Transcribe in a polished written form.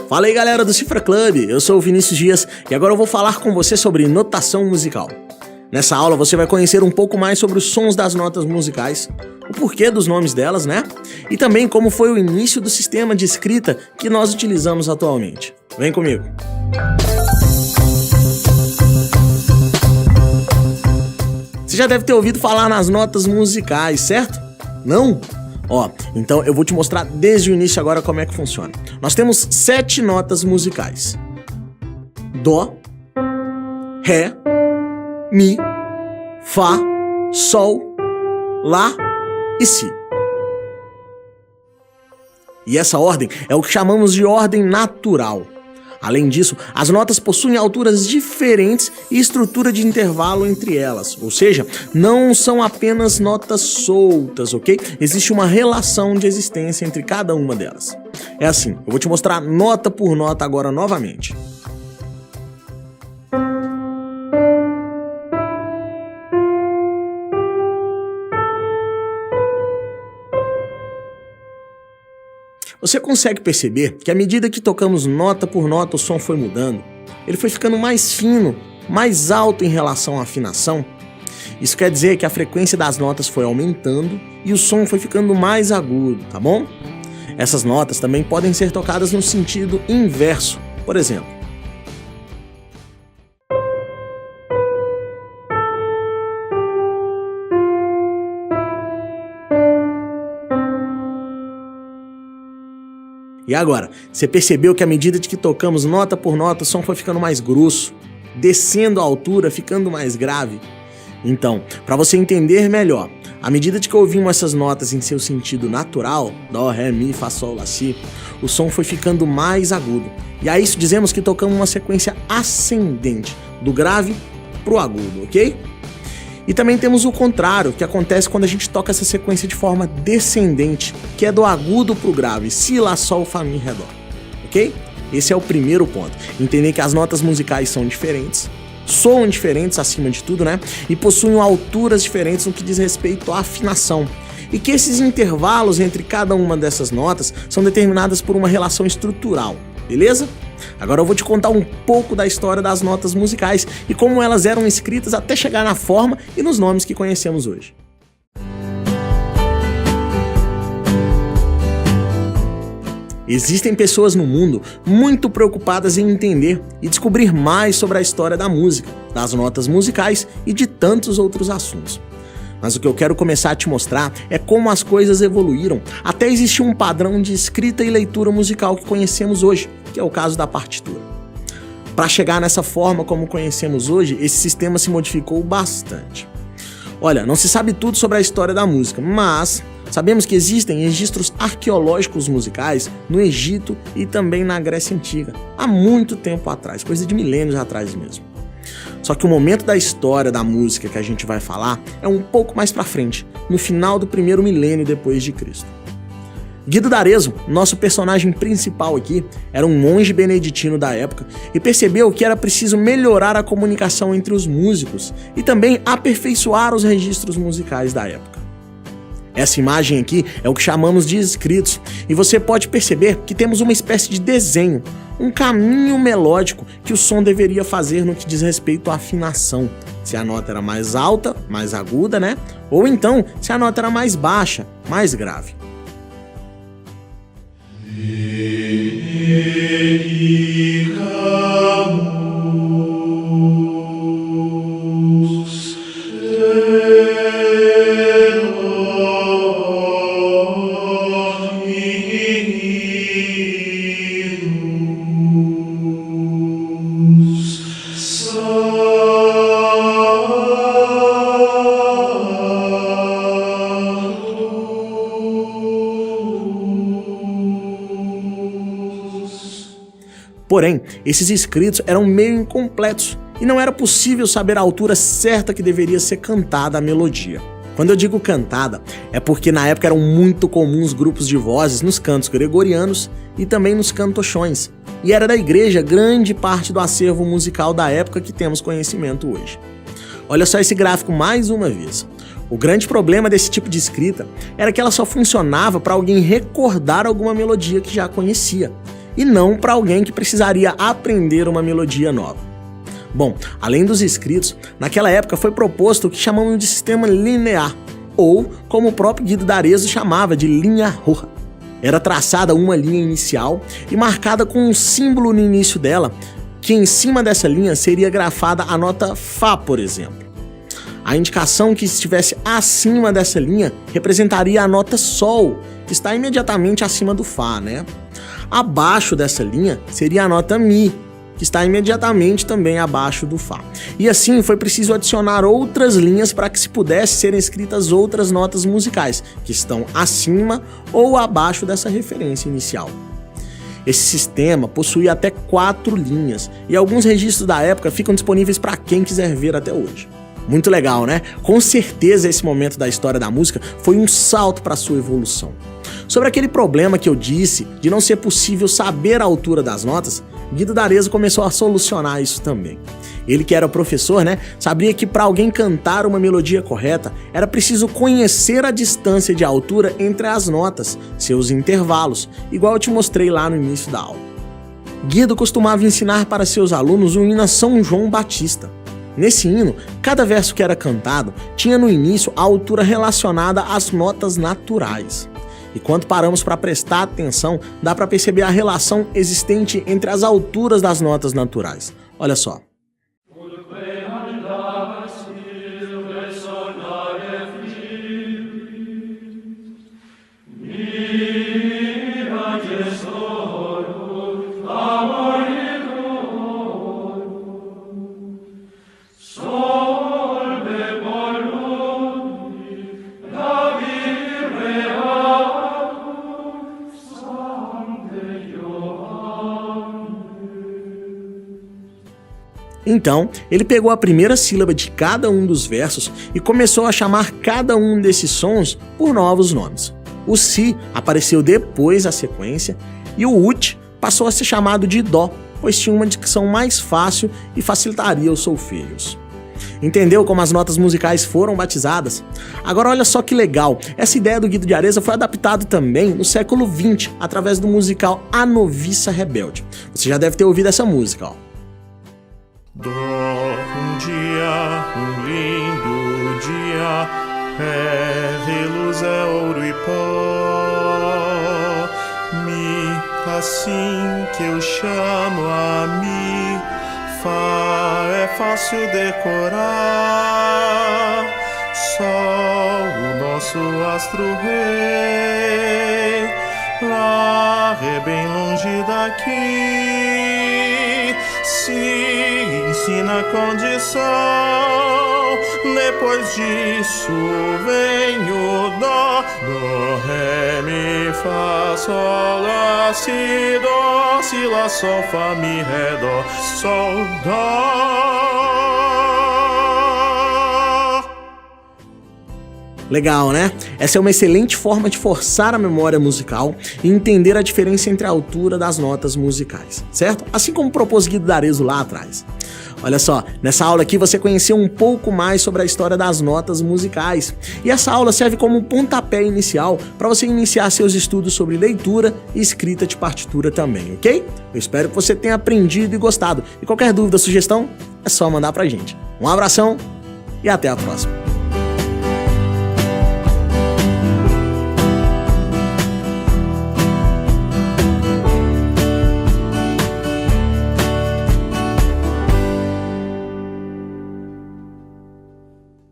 Fala aí galera do Cifra Club, eu sou o Vinícius Dias e agora eu vou falar com você sobre notação musical. Nessa aula você vai conhecer um pouco mais sobre os sons das notas musicais, o porquê dos nomes delas, né? E também como foi o início do sistema de escrita que nós utilizamos atualmente. Vem comigo! Você já deve ter ouvido falar nas notas musicais, certo? Não? Ó, então eu vou te mostrar desde o início agora como é que funciona. Nós temos 7 notas musicais: Dó, Ré, Mi, Fá, Sol, Lá e Si. E essa ordem é o que chamamos de ordem natural. Além disso, as notas possuem alturas diferentes e estrutura de intervalo entre elas, ou seja, não são apenas notas soltas, ok? Existe uma relação de existência entre cada uma delas. É assim, eu vou te mostrar nota por nota agora novamente. Você consegue perceber que à medida que tocamos nota por nota o som foi mudando? Ele foi ficando mais fino, mais alto em relação à afinação? Isso quer dizer que a frequência das notas foi aumentando e o som foi ficando mais agudo, tá bom? Essas notas também podem ser tocadas no sentido inverso, por exemplo. E agora, você percebeu que à medida que tocamos nota por nota, o som foi ficando mais grosso, descendo a altura, ficando mais grave? Então, para você entender melhor, à medida que ouvimos essas notas em seu sentido natural, Dó, Ré, Mi, Fá, Sol, Lá, Si, o som foi ficando mais agudo. E a isso dizemos que tocamos uma sequência ascendente, do grave pro agudo, ok? E também temos o contrário, que acontece quando a gente toca essa sequência de forma descendente, que é do agudo pro grave, Si, Lá, Sol, Fá, Mi, Ré, Dó, ok? Esse é o primeiro ponto, entender que as notas musicais são diferentes, soam diferentes acima de tudo, né? E possuem alturas diferentes no que diz respeito à afinação. E que esses intervalos entre cada uma dessas notas são determinadas por uma relação estrutural, beleza? Agora eu vou te contar um pouco da história das notas musicais e como elas eram escritas até chegar na forma e nos nomes que conhecemos hoje. Existem pessoas no mundo muito preocupadas em entender e descobrir mais sobre a história da música, das notas musicais e de tantos outros assuntos. Mas o que eu quero começar a te mostrar é como as coisas evoluíram até existir um padrão de escrita e leitura musical que conhecemos hoje, que é o caso da partitura. Para chegar nessa forma como conhecemos hoje, esse sistema se modificou bastante. Olha, não se sabe tudo sobre a história da música, mas sabemos que existem registros arqueológicos musicais no Egito e também na Grécia Antiga, há muito tempo atrás, coisa de milênios atrás mesmo. Só que o momento da história da música que a gente vai falar é um pouco mais pra frente, no final do primeiro milênio depois de Cristo. Guido d'Arezzo, nosso personagem principal aqui, era um monge beneditino da época e percebeu que era preciso melhorar a comunicação entre os músicos e também aperfeiçoar os registros musicais da época. Essa imagem aqui é o que chamamos de escritos, e você pode perceber que temos uma espécie de desenho, um caminho melódico que o som deveria fazer no que diz respeito à afinação. Se a nota era mais alta, mais aguda, né? Ou então, se a nota era mais baixa, mais grave. Porém, esses escritos eram meio incompletos e não era possível saber a altura certa que deveria ser cantada a melodia. Quando eu digo cantada, é porque na época eram muito comuns grupos de vozes nos cantos gregorianos e também nos cantochões, e era da igreja grande parte do acervo musical da época que temos conhecimento hoje. Olha só esse gráfico mais uma vez. O grande problema desse tipo de escrita era que ela só funcionava para alguém recordar alguma melodia que já conhecia. e não para alguém que precisaria aprender uma melodia nova. Bom, além dos escritos, naquela época foi proposto o que chamamos de sistema linear, ou como o próprio Guido d'Arezzo chamava de linha roja. Era traçada uma linha inicial e marcada com um símbolo no início dela, que em cima dessa linha seria grafada a nota Fá, por exemplo. A indicação que estivesse acima dessa linha representaria a nota Sol, que está imediatamente acima do Fá, né? Abaixo dessa linha seria a nota Mi, que está imediatamente também abaixo do Fá. E assim foi preciso adicionar outras linhas para que se pudesse serem escritas outras notas musicais, que estão acima ou abaixo dessa referência inicial. Esse sistema possuía até 4 linhas, e alguns registros da época ficam disponíveis para quem quiser ver até hoje. Muito legal, né? Com certeza esse momento da história da música foi um salto para sua evolução. Sobre aquele problema que eu disse de não ser possível saber a altura das notas, Guido d'Arezzo começou a solucionar isso também. Ele, que era professor, sabia que para alguém cantar uma melodia correta era preciso conhecer a distância de altura entre as notas, seus intervalos, igual eu te mostrei lá no início da aula. Guido costumava ensinar para seus alunos o hino a São João Batista. Nesse hino, cada verso que era cantado tinha no início a altura relacionada às notas naturais. E quando paramos para prestar atenção, dá para perceber a relação existente entre as alturas das notas naturais. Olha só. Então, ele pegou a primeira sílaba de cada um dos versos e começou a chamar cada um desses sons por novos nomes. O Si apareceu depois da sequência e o Ut passou a ser chamado de Dó, pois tinha uma dicção mais fácil e facilitaria os solfejos. Entendeu como as notas musicais foram batizadas? Agora olha só que legal, essa ideia do Guido d'Arezzo foi adaptada também no século XX, através do musical A Noviça Rebelde. Você já deve ter ouvido essa música, ó. Dó, um dia, um lindo dia, reluz é ouro e pó. Mi, assim que eu chamo a Mi, Fá é fácil decorar. Sol, o nosso astro-rei, Lá é bem longe daqui. Si, ensina a condição, depois disso vem o Dó. Dó, Ré, Mi, Fá, Sol, Lá, Si, Dó, Si, Lá, Sol, Fá, Mi, Ré, Dó, Sol, Dó. Legal, né? Essa é uma excelente forma de forçar a memória musical e entender a diferença entre a altura das notas musicais, certo? Assim como propôs Guido d'Arezzo lá atrás. Olha só, nessa aula aqui você conheceu um pouco mais sobre a história das notas musicais. E essa aula serve como um pontapé inicial para você iniciar seus estudos sobre leitura e escrita de partitura também, ok? Eu espero que você tenha aprendido e gostado. E qualquer dúvida, sugestão, é só mandar pra gente. Um abração e até a próxima.